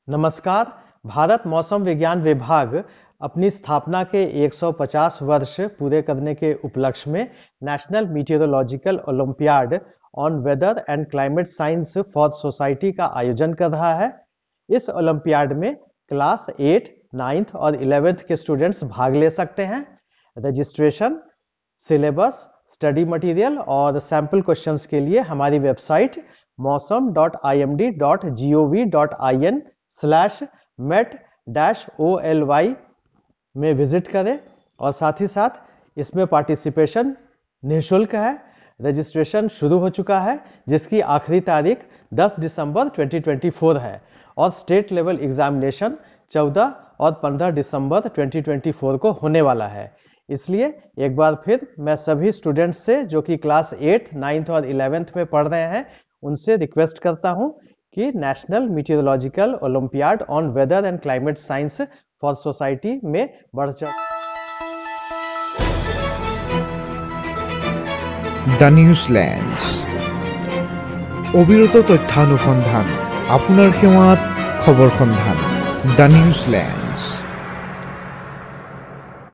नमस्कार। भारत मौसम विज्ञान विभाग अपनी स्थापना के 150 वर्ष पूरे करने के उपलक्ष्य में national meteorological olympiad on whether and climate science for society का आयोजन कर रहा है। इस ओलंपियाड में क्लास 8, 9th और 11th के स्टूडेंट्स भाग ले सकते हैं। रजिस्ट्रेशन, सिलेबस, स्टडी मटेरियल और सैंपल क्वेश्चंस के लिए हमारी वेबसाइट mosam.imd.gov.in/met-oly में विजिट करें और साथ ही साथ इसमें पार्टिसिपेशन निःशुल्क है। रजिस्ट्रेशन शुरू हो चुका है जिसकी आखिरी तारीख 10 दिसंबर 2024 है और स्टेट लेवल एग्जामिनेशन 14 और 15 दिसंबर 2024 को होने वाला है। इसलिए एक बार फिर मैं सभी स्टूडेंट्स से जो कि क्लास 8, 9th और 11th में पढ़ रहे हैं उनसे रिक्वेस्ट करता हूं कि national meteorological olympiad on whether and climate science for society में बढ़ चढ़। দ্য নিউজল্যান্ডস অবিরত তথ্যানুসন্ধান, আপনার সেৱাত খবৰ সন্ধান। The Newsland.